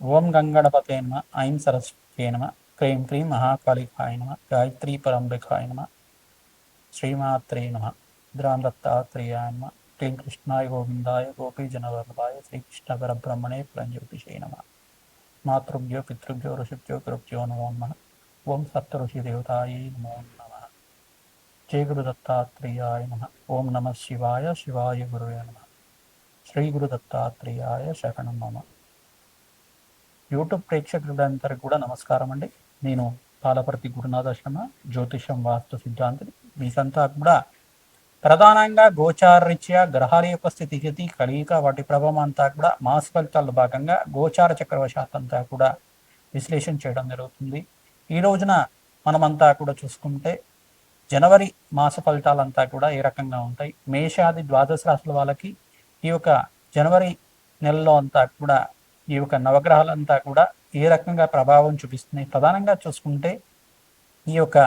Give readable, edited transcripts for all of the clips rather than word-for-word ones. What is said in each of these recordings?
ఓం గంగణపతే నమ, ఐం సరస్వతే నమ, క్రీం క్రీం మహాకాళికాయ నమ, గాయత్రీ పరంబికాయ నమ, శ్రీమాత్రే నమ, ద్రాం దత్తాత్రేయాయ నమ, క్లీం కృష్ణాయ గోవిందాయ గోపీజనవల్లభాయ శ్రీకృష్ణ పరబ్రహ్మణే పురంజ్యోతిషే నమ. మాతృభ్యో పితృభ్యో ఋషిభ్యో గురుభ్యో నమో నమః. ఓం సప్త ఋషి దేవతాయే నమో నమః. జయ గురు దత్తాత్రేయాయ నమః. ఓం నమః శివాయ, శివాయ గురువే నమః. శ్రీ గురు దత్తాత్రేయాయ శరణం మమ. యూట్యూబ్ ప్రేక్షకులందరికీ కూడా నమస్కారం అండి. నేను పాలపర్తి గురునాథాశ్రమ జ్యోతిషం వాస్తు సిద్ధాంతిని. మీకంతా కూడా ప్రధానంగా గోచారరీత్యా గ్రహాల యొక్క స్థితిగతి కలయిక వాటి ప్రభావం అంతా కూడా మాస ఫలితాల్లో భాగంగా గోచార చక్రవశాత్ అంతా కూడా విశ్లేషణ చేయడం జరుగుతుంది. ఈ రోజున మనమంతా కూడా చూసుకుంటే జనవరి మాస ఫలితాలంతా కూడా ఏ రకంగా ఉంటాయి, మేషాది ద్వాదశ రాశుల వాళ్ళకి ఈ యొక్క జనవరి నెలలో అంతా కూడా ఈ యొక్క నవగ్రహాలంతా కూడా ఏ రకంగా ప్రభావం చూపిస్తున్నాయి. ప్రధానంగా చూసుకుంటే ఈ యొక్క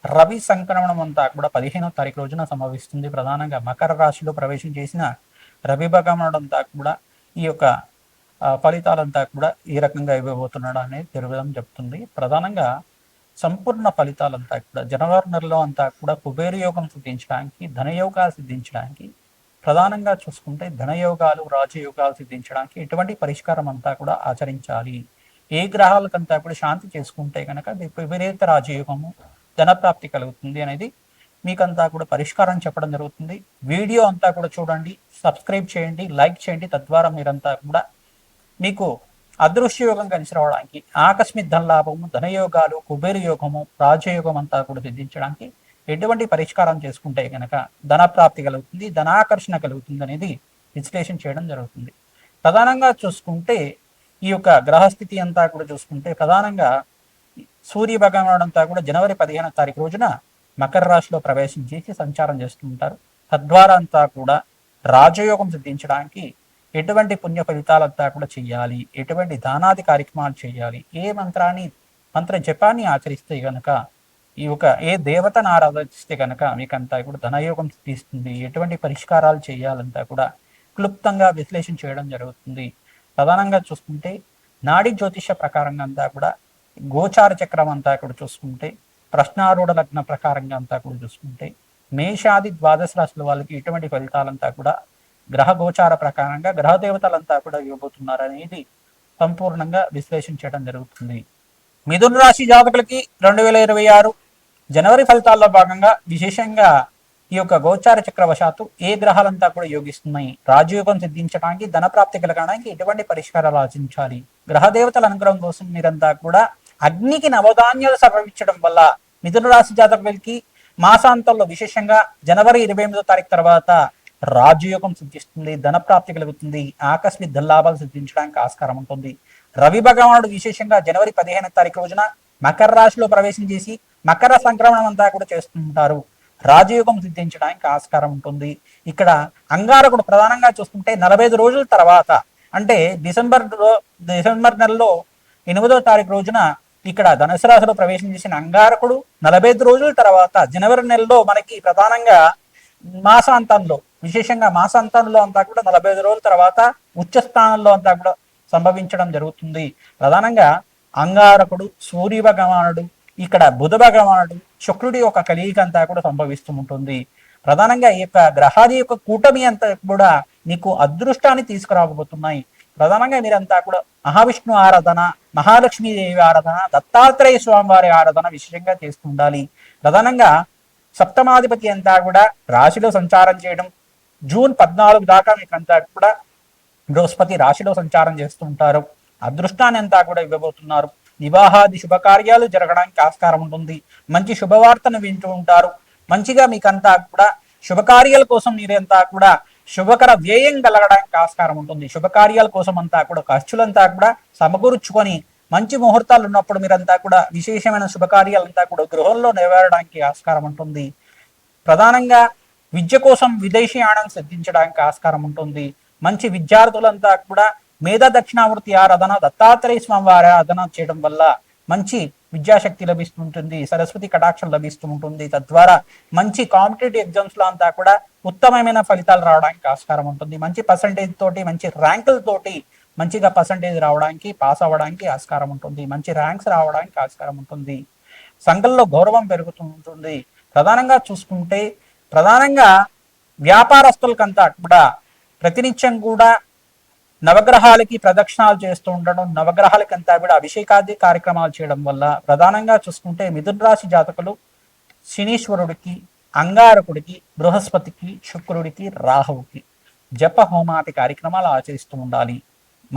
రవి సంక్రమణం అంతా కూడా 15వ తారీఖు రోజున సంభవిస్తుంది. ప్రధానంగా మకర రాశిలో ప్రవేశం చేసిన రవి భగవానుడు అంతా కూడా ఈ యొక్క ఫలితాలంతా కూడా ఏ రకంగా ఇవ్వబోతున్నాడు అనేది తెలుగుదం చెప్తుంది. ప్రధానంగా సంపూర్ణ ఫలితాలంతా కూడా జనవరి నెలలో అంతా కూడా కుబేర యోగం సిద్ధించడానికి, ధనయోగాలు సిద్ధించడానికి, ప్రధానంగా చూసుకుంటే ధనయోగాలు రాజయోగాలు సిద్ధించడానికి ఎటువంటి పరిష్కారం అంతా కూడా ఆచరించాలి, ఏ గ్రహాలకంతా కూడా శాంతి చేసుకుంటే కనుక విపరీత రాజయోగము ధనప్రాప్తి కలుగుతుంది అనేది మీకంతా కూడా పరిష్కారం చెప్పడం జరుగుతుంది. వీడియో అంతా కూడా చూడండి, సబ్స్క్రైబ్ చేయండి, లైక్ చేయండి. తద్వారా మీరంతా కూడా మీకు అదృశ్య యోగం కలిసి రావడానికి, ఆకస్మిక ధన లాభము, ధనయోగాలు, కుబేర యోగము, రాజయోగం అంతా కూడా సిద్ధించడానికి ఎటువంటి పరిష్కారం చేసుకుంటే కనుక ధనప్రాప్తి కలుగుతుంది, ధనాకర్షణ కలుగుతుంది అనేది విశ్లేషణ చేయడం జరుగుతుంది. ప్రధానంగా చూసుకుంటే ఈ యొక్క గ్రహస్థితి అంతా కూడా చూసుకుంటే ప్రధానంగా సూర్య భగవానుడు అంతా కూడా జనవరి 15వ తారీఖు రోజున మకర రాశిలో ప్రవేశం చేసి సంచారం చేస్తుంటారు. తద్వారా అంతా కూడా రాజయోగం సిద్ధించడానికి ఎటువంటి పుణ్య ఫలితాలంతా కూడా చేయాలి, ఎటువంటి దానాది కార్యక్రమాలు చేయాలి, ఏ మంత్ర జపాన్ని ఆచరిస్తే గనక, ఈ యొక్క ఏ దేవతను ఆరాధిస్తే కనుక మీకంతా కూడా ధనయోగం సిద్ధిస్తుంది, ఎటువంటి పరిష్కారాలు చేయాలంతా కూడా క్లుప్తంగా విశ్లేషణ చేయడం జరుగుతుంది. ప్రధానంగా చూసుకుంటే నాడి జ్యోతిష ప్రకారంగా అంతా కూడా గోచార చక్రం అంతా కూడా చూసుకుంటే, ప్రశ్నారూఢ లగ్న ప్రకారంగా అంతా కూడా చూసుకుంటే మేషాది ద్వాదశ రాశుల వాళ్ళకి ఎటువంటి ఫలితాలంతా కూడా గ్రహ గోచార ప్రకారంగా గ్రహ దేవతలంతా కూడా ఇవ్వబోతున్నారు అనేది సంపూర్ణంగా విశ్లేషణ చేయడం జరుగుతుంది. మిథున రాశి జాతకులకి 2026 జనవరి ఫలితాల్లో భాగంగా విశేషంగా ఈ యొక్క గోచార చక్రవశాత్తు ఏ గ్రహాలంతా కూడా యోగిస్తున్నాయి, రాజయోగం సిద్ధించడానికి, ధనప్రాప్తి కలగడానికి ఎటువంటి పరిష్కారాలు ఆచరించాలి, గ్రహ దేవతల అనుగ్రహం కోసం మీరంతా కూడా అగ్నికి నవధాన్యాలు సమర్పించడం వల్ల మిథున రాశి జాతకులకి మాసాంతంలో విశేషంగా జనవరి 28వ తారీఖు తర్వాత రాజయోగం సిద్ధిస్తుంది, ధనప్రాప్తి కలుగుతుంది, ఆకస్మిక ధనలాభాలు సిద్ధించడానికి ఆస్కారం ఉంటుంది. రవి భగవానుడు విశేషంగా జనవరి 15వ తారీఖు రోజున మకర రాశిలో ప్రవేశం చేసి మకర సంక్రమణం అంతా కూడా చేస్తుంటారు. రాజయోగం సిద్ధించడానికి ఆస్కారం ఉంటుంది. ఇక్కడ అంగారకుడు ప్రధానంగా చూస్తుంటే 45 రోజుల తర్వాత, అంటే డిసెంబర్ నెలలో 8వ తారీఖు రోజున ఇక్కడ ధనుసు రాశిలో ప్రవేశం చేసిన అంగారకుడు 45 రోజుల తర్వాత జనవరి నెలలో మనకి ప్రధానంగా మాసాంతంలో, విశేషంగా మాసాంతంలో అంతా కూడా 45 రోజుల తర్వాత ఉచ్చ స్థానంలో అంతా కూడా సంభవించడం జరుగుతుంది. ప్రధానంగా అంగారకుడు, సూర్య భగవానుడు, ఇక్కడ బుధ భగవానుడు, శుక్రుడి యొక్క కలయిక అంతా కూడా సంభవిస్తూ ఉంటుంది. ప్రధానంగా ఈ యొక్క గ్రహాది యొక్క కూటమి అంతా కూడా నీకు అదృష్టాన్ని తీసుకురాబోతున్నాయి. ప్రధానంగా మీరంతా కూడా మహావిష్ణు ఆరాధన, మహాలక్ష్మీదేవి ఆరాధన, దత్తాత్రేయ స్వామి వారి ఆరాధన విశేషంగా చేస్తుండాలి. ప్రధానంగా సప్తమాధిపతి అంతా కూడా రాశిలో సంచారం చేయడం, జూన్ 14 దాకా మీకంతా కూడా బృహస్పతి రాశిలో సంచారం చేస్తుంటారు. అదృష్టాన్ని అంతా కూడా ఇవ్వబోతున్నారు. వివాహాది శుభకార్యాలు జరగడానికి ఆస్కారం ఉంటుంది. మంచి శుభవార్తను వింటూ ఉంటారు. మంచిగా మీకంతా కూడా శుభకార్యాల కోసం మీరంతా కూడా శుభకర వ్యయం కలగడానికి ఆస్కారం ఉంటుంది. శుభకార్యాల కోసం అంతా కూడా ఖర్చులంతా కూడా సమకూర్చుకొని మంచి ముహూర్తాలు ఉన్నప్పుడు మీరంతా కూడా విశేషమైన శుభకార్యాలంతా కూడా గృహంలో నెరవేరడానికి ఆస్కారం ఉంటుంది. ప్రధానంగా విద్య కోసం విదేశీయానం సిద్ధించడానికి ఆస్కారం ఉంటుంది. మంచి విద్యార్థులంతా కూడా మేధా దక్షిణామూర్తి ఆరాధన, దత్తాత్రేయ స్వామి వారి ఆరాధన చేయడం వల్ల మంచి విద్యాశక్తి లభిస్తుంటుంది, సరస్వతి కటాక్షం లభిస్తూ ఉంటుంది. తద్వారా మంచి కాంపిటేటివ్ ఎగ్జామ్స్ లో అంతా కూడా ఉత్తమమైన ఫలితాలు రావడానికి ఆస్కారం ఉంటుంది. మంచి పర్సంటేజ్ తోటి, మంచి ర్యాంకులతోటి మంచిగా పర్సంటేజ్ రావడానికి, పాస్ అవ్వడానికి ఆస్కారం ఉంటుంది. మంచి ర్యాంక్స్ రావడానికి ఆస్కారం ఉంటుంది. సంఘంలో గౌరవం పెరుగుతుంటుంది. ప్రధానంగా చూసుకుంటే ప్రధానంగా వ్యాపారస్తులకంతా కూడా ప్రతినిత్యం కూడా నవగ్రహాలకి ప్రదక్షిణాలు చేస్తూ ఉండడం, నవగ్రహాలకంతా కూడా అభిషేకాది కార్యక్రమాలు చేయడం వల్ల ప్రధానంగా చూసుకుంటే మిథున రాశి జాతకులు శనీశ్వరుడికి, అంగారకుడికి, బృహస్పతికి, శుక్రుడికి, రాహువుకి జప హోమాది కార్యక్రమాలు ఆచరిస్తూ ఉండాలి.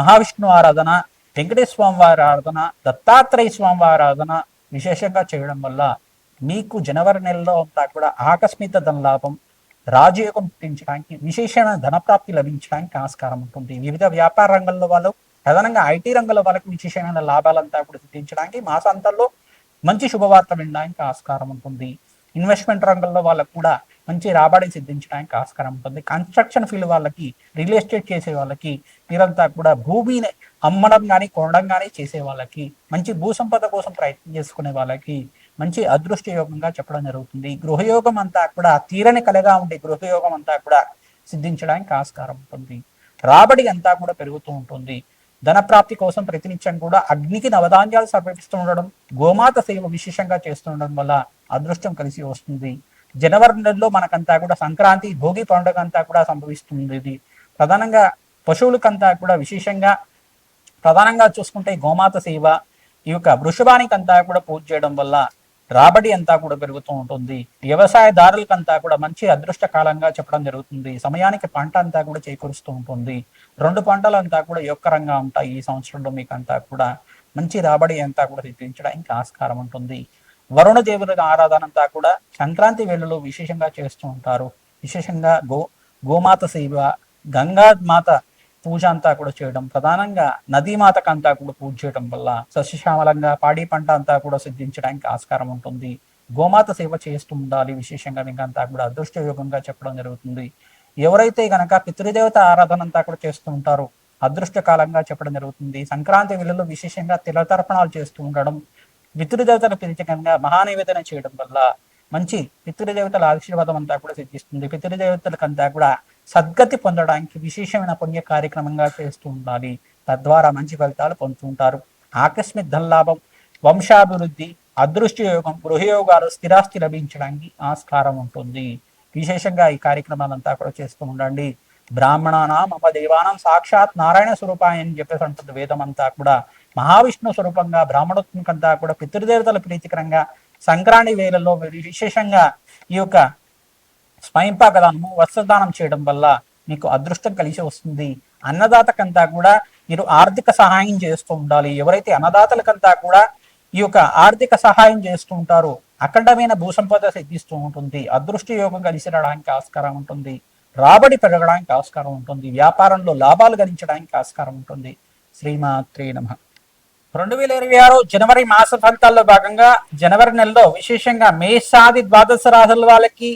మహావిష్ణు ఆరాధన, వెంకటేశ్వర స్వామి వారి ఆరాధన, దత్తాత్రేయ స్వామి వారి ఆరాధన విశేషంగా చేయడం వల్ల మీకు జనవరి నెలలో అంతా కూడా ఆకస్మిక ధనలాభం, రాజయోగం పుట్టించడానికి, విశేషమైన ధనప్రాప్తి లభించడానికి ఆస్కారం ఉంటుంది. వివిధ వ్యాపార రంగంలో వాళ్ళు, ప్రధానంగా ఐటీ రంగంలో వాళ్ళకి విశేషమైన లాభాలంతా కూడా సిద్ధించడానికి మాసాంతంలో మంచి శుభవార్త వినడానికి ఆస్కారం ఉంటుంది. ఇన్వెస్ట్మెంట్ రంగంలో వాళ్ళకు కూడా మంచి రాబడి సిద్ధించడానికి ఆస్కారం ఉంటుంది. కన్స్ట్రక్షన్ ఫీల్డ్ వాళ్ళకి, రియల్ ఎస్టేట్ చేసే వాళ్ళకి, మీరంతా కూడా భూమిని అమ్మడం కానీ కొనడం కానీ చేసే వాళ్ళకి, మంచి భూ సంపద కోసం ప్రయత్నం చేసుకునే వాళ్ళకి మంచి అదృష్ట యోగంగా చెప్పడం జరుగుతుంది. గృహయోగం అంతా కూడా తీరని కలగా ఉండే గృహయోగం అంతా కూడా సిద్ధించడానికి ఆస్కారం ఉంటుంది. రాబడి అంతా కూడా పెరుగుతూ ఉంటుంది. ధనప్రాప్తి కోసం ప్రతినిత్యం కూడా అగ్నికి నవధాన్యాలు సమర్పిస్తూ ఉండడం, గోమాత సేవ విశేషంగా చేస్తుండడం వల్ల అదృష్టం కలిసి వస్తుంది. జనవరి నెలలో మనకంతా కూడా సంక్రాంతి, భోగి పండుగ అంతా కూడా సంభవిస్తుంది. ఇది ప్రధానంగా పశువులకంతా కూడా విశేషంగా ప్రధానంగా చూసుకుంటే గోమాత సేవ, ఈ యొక్క వృషభానికంతా కూడా పూజ చేయడం వల్ల రాబడి అంతా కూడా పెరుగుతూ ఉంటుంది. వ్యవసాయదారులకంతా కూడా మంచి అదృష్ట కాలంగా చెప్పడం జరుగుతుంది. సమయానికి పంట అంతా కూడా చేకూరుస్తూ ఉంటుంది. 2 పంటలంతా కూడా యొక్కరంగా ఉంటాయి. ఈ సంవత్సరంలో మీకు అంతా కూడా మంచి రాబడి అంతా కూడా సిద్ధించడానికి ఆస్కారం ఉంటుంది. వరుణ దేవుల ఆరాధన అంతా కూడా సంక్రాంతి వేళలో విశేషంగా చేస్తూ ఉంటారు. విశేషంగా గోమాత సేవ, గంగా మాత పూజ అంతా కూడా చేయడం, ప్రధానంగా నదీమాతకంతా కూడా పూజ చేయడం వల్ల సస్యశ్యామలంగా పాడి పంట అంతా కూడా సిద్ధించడానికి ఆస్కారం ఉంటుంది. గోమాత సేవ చేస్తూ ఉండాలి. విశేషంగా మీకు అంతా కూడా అదృష్ట యోగంగా చెప్పడం జరుగుతుంది. ఎవరైతే గనక పితృదేవత ఆరాధన అంతా కూడా చేస్తూ ఉంటారో అదృష్ట కాలంగా చెప్పడం జరుగుతుంది. సంక్రాంతి వేళలో విశేషంగా తిలతర్పణాలు చేస్తూ ఉండడం, పితృదేవతల ప్రీతికంగా మహానివేదన చేయడం వల్ల మంచి పితృదేవతల ఆశీర్వాదం అంతా కూడా సిద్ధిస్తుంది. పితృదేవతలకంతా కూడా సద్గతి పొందడానికి విశేషమైన పుణ్య కార్యక్రమంగా చేస్తూ ఉండాలి. తద్వారా మంచి ఫలితాలు పొందుతుంటారు. ఆకస్మిక ధనలాభం, వంశాభివృద్ధి, అదృష్ట యోగం, గృహయోగాలు, స్థిరాస్తి లభించడానికి ఆస్కారం ఉంటుంది. విశేషంగా ఈ కార్యక్రమాలంతా కూడా చేస్తూ ఉండండి. బ్రాహ్మణానాం మమ దేవానం సాక్షాత్ నారాయణ స్వరూపాయ అని చెప్పేసి అంటుంది వేదం అంతా కూడా. మహావిష్ణు స్వరూపంగా బ్రాహ్మణోత్మకంతా కూడా పితృదేవతల ప్రీతికరంగా సంక్రాంతి వేళల్లో విశేషంగా ఈ యొక్క స్వయంపాక దానము, వస్త్రదానం చేయడం వల్ల మీకు అదృష్టం కలిసి వస్తుంది. అన్నదాతకంతా కూడా మీరు ఆర్థిక సహాయం చేస్తూ ఉండాలి. ఎవరైతే అన్నదాతలకంతా కూడా ఈ యొక్క ఆర్థిక సహాయం చేస్తూ ఉంటారో అఖండమైన భూసంపద సిద్ధిస్తూ ఉంటుంది. అదృష్ట యోగం కలిసి రావడానికి ఆస్కారం ఉంటుంది. రాబడి పెరగడానికి ఆస్కారం ఉంటుంది. వ్యాపారంలో లాభాలు గణించడానికి ఆస్కారం ఉంటుంది. శ్రీమాత్రే నమః. 2026 జనవరి మాస ఫలితాల్లో భాగంగా జనవరి నెలలో విశేషంగా మేషాది ద్వాదశ రాశుల వాళ్ళకి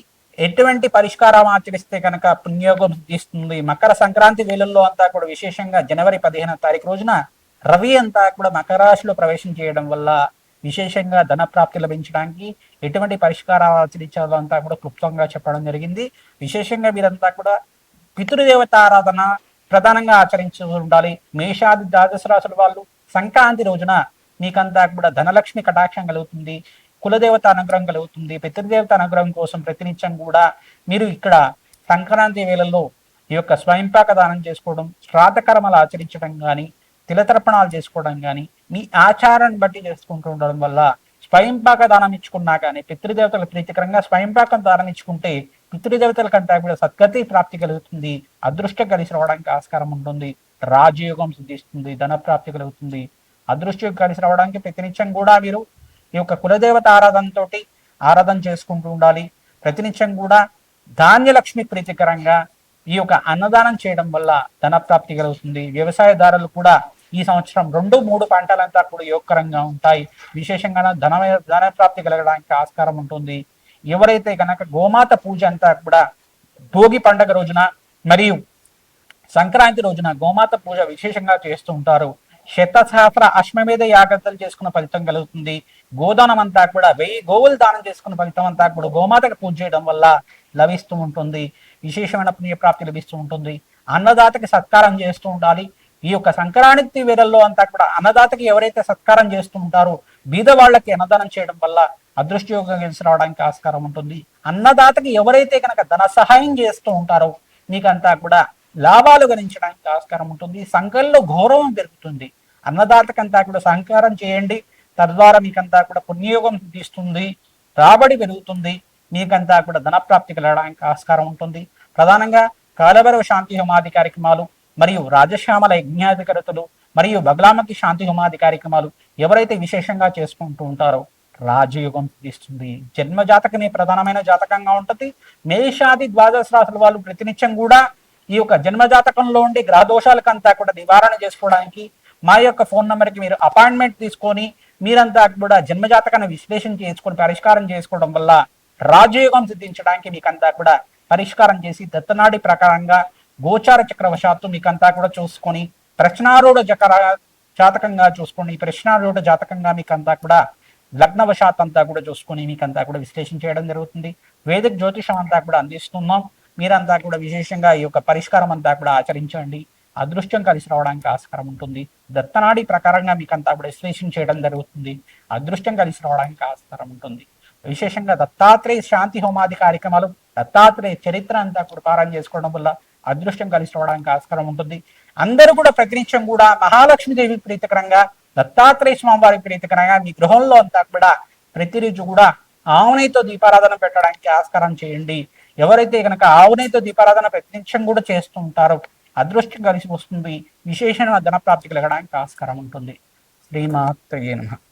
ఎటువంటి పరిష్కారం ఆచరిస్తే కనుక పుణ్యోగం సిద్ధిస్తుంది. మకర సంక్రాంతి వేళల్లో అంతా కూడా విశేషంగా జనవరి 15వ తారీఖు రోజున రవి అంతా కూడా మకర రాశిలో ప్రవేశం చేయడం వల్ల విశేషంగా ధన ప్రాప్తి లభించడానికి ఎటువంటి పరిష్కారాలు ఆచరించాలో అంతా కూడా క్లుప్తంగా చెప్పడం జరిగింది. విశేషంగా మీరంతా కూడా పితృదేవత ఆరాధన ప్రధానంగా ఆచరించి ఉండాలి. మేషాది ద్వాదశ రాశుల వాళ్ళు సంక్రాంతి రోజున మీకంతా కూడా ధనలక్ష్మి కటాక్షం కలుగుతుంది. కులదేవత అనుగ్రహం కలుగుతుంది. పితృదేవత అనుగ్రహం కోసం ప్రతినిత్యం కూడా మీరు ఇక్కడ సంక్రాంతి వేళల్లో ఈ యొక్క స్వయంపాక దానం చేసుకోవడం, శ్రాద్ధకర్మలు ఆచరించడం కానీ, తిలతర్పణాలు చేసుకోవడం కానీ మీ ఆచారాన్ని బట్టి చేసుకుంటూ ఉండడం వల్ల స్వయంపాక దానం ఇచ్చుకున్నా కానీ పితృదేవతల ప్రీతికరంగా స్వయంపాకం దానం ఇచ్చుకుంటే పితృదేవతల కంటే కూడా సద్గతి ప్రాప్తి కలుగుతుంది. అదృష్టం కలిసి రావడానికి ఆస్కారం ఉంటుంది. రాజయోగం సిద్ధిస్తుంది. ధన ప్రాప్తి కలుగుతుంది. అదృష్టం కలిసి రావడానికి ప్రతినిత్యం కూడా మీరు ఈ యొక్క కులదేవత ఆరాధనతోటి ఆరాధన చేసుకుంటూ ఉండాలి. ప్రతినిత్యం కూడా ధాన్యలక్ష్మి ప్రీతికరంగా ఈ యొక్క అన్నదానం చేయడం వల్ల ధన ప్రాప్తి కలుగుతుంది. వ్యవసాయదారులు కూడా ఈ సంవత్సరం 2-3 పంటలంతా కూడా యోగకరంగా ఉంటాయి. విశేషంగా ధన ప్రాప్తి కలగడానికి ఆస్కారం ఉంటుంది. ఎవరైతే కనుక గోమాత పూజ అంతా కూడా భోగి పండుగ రోజున మరియు సంక్రాంతి రోజున గోమాత పూజ విశేషంగా చేస్తూ ఉంటారు. శతసహస్ర అశ్వమేధ యాగంతలు చేసుకున్న ఫలితం కలుగుతుంది. గోదానం అంతా కూడా 1000 గోవులు దానం చేసుకున్న ఫలితం అంతా కూడా గోమాతకు పూజ చేయడం వల్ల లభిస్తూ ఉంటుంది. విశేషమైన పుణ్యప్రాప్తి లభిస్తూ ఉంటుంది. అన్నదాతకి సత్కారం చేస్తూ ఉండాలి. ఈ యొక్క సంక్రాంతి వేళల్లో అంతా కూడా అన్నదాతకి ఎవరైతే సత్కారం చేస్తూ ఉంటారో బీద వాళ్ళకి అన్నదానం చేయడం వల్ల అదృష్టయోగం కలిసి రావడానికి ఆస్కారం ఉంటుంది. అన్నదాతకి ఎవరైతే కనుక ధన సహాయం చేస్తూ ఉంటారో మీకంతా కూడా లాభాలు గణించడానికి ఆస్కారం ఉంటుంది. సంఘంలో గౌరవం పెరుగుతుంది. అన్నదాతకంతా కూడా సహకారం చేయండి, తద్వారా మీకంతా కూడా పుణ్యయోగం తీస్తుంది, రాబడి పెరుగుతుంది, మీకంతా కూడా ధనప్రాప్తి కలగడానికి ఆస్కారం ఉంటుంది. ప్రధానంగా కాలభైరవ శాంతి హోమాది కార్యక్రమాలు మరియు రాజశ్యామల యజ్ఞాధికారులు మరియు బగలామకి శాంతి హోమాది కార్యక్రమాలు ఎవరైతే విశేషంగా చేసుకుంటూ ఉంటారో రాజయోగం తీస్తుంది. జన్మ జాతకమే ప్రధానమైన జాతకంగా ఉంటుంది. మేషాది ద్వాదశ రాశుల వాళ్ళు ప్రతినిత్యం కూడా ఈ యొక్క జన్మ జాతకంలో ఉండే గ్రహ దోషాలకంతా కూడా నివారణ చేసుకోవడానికి మా యొక్క ఫోన్ నెంబర్కి మీరు అపాయింట్మెంట్ తీసుకొని మీరంతా కూడా జన్మజాతకాన్ని విశ్లేషణ చేసుకొని పరిష్కారం చేసుకోవడం వల్ల రాజయోగం సిద్ధించడానికి మీకంతా కూడా పరిష్కారం చేసి దత్తనాడి ప్రకారంగా గోచార చక్రవశాత్తు మీకంతా కూడా చూసుకొని ప్రశ్నారూఢ జాతకంగా చూసుకొని ప్రశ్నారూఢ జాతకంగా మీకంతా కూడా లగ్నవశాత్ అంతా కూడా చూసుకొని మీకంతా కూడా విశ్లేషణ చేయడం జరుగుతుంది. వేదిక జ్యోతిషం అంతా కూడా అందిస్తున్నాం. మీరంతా కూడా విశేషంగా ఈ యొక్క పరిష్కారం అంతా కూడా ఆచరించండి. అదృష్టం కలిసి రావడానికి ఆస్కారం ఉంటుంది. దత్తనాడి ప్రకారంగా మీకంతా కూడా విశ్లేషణ చేయడం జరుగుతుంది. అదృష్టం కలిసి రావడానికి ఆస్కారం ఉంటుంది. విశేషంగా దత్తాత్రేయ శాంతి హోమాది కార్యక్రమాలు దత్తాత్రేయ చరిత్ర అంతా కూడా పారాయణ చేసుకోవడం వల్ల అదృష్టం కలిసి రావడానికి ఆస్కారం ఉంటుంది. అందరూ కూడా ప్రతినిత్యం కూడా మహాలక్ష్మీదేవి ప్రీతికరంగా దత్తాత్రేయ స్వామి వారి ప్రీతికరంగా మీ గృహంలో అంతా కూడా ప్రతిరోజు కూడా ఆవునైతో దీపారాధన పెట్టడానికి ఆస్కారం చేయండి. ఎవరైతే కనుక ఆవునైతో దీపారాధన ప్రతినిత్యం కూడా చేస్తూ ఉంటారో అదృష్టం కలిసి వస్తుంది. విశేషమైన ధనప్రాప్తి కలగడానికి ఆస్కారం ఉంటుంది. శ్రీమాత్రే నమః.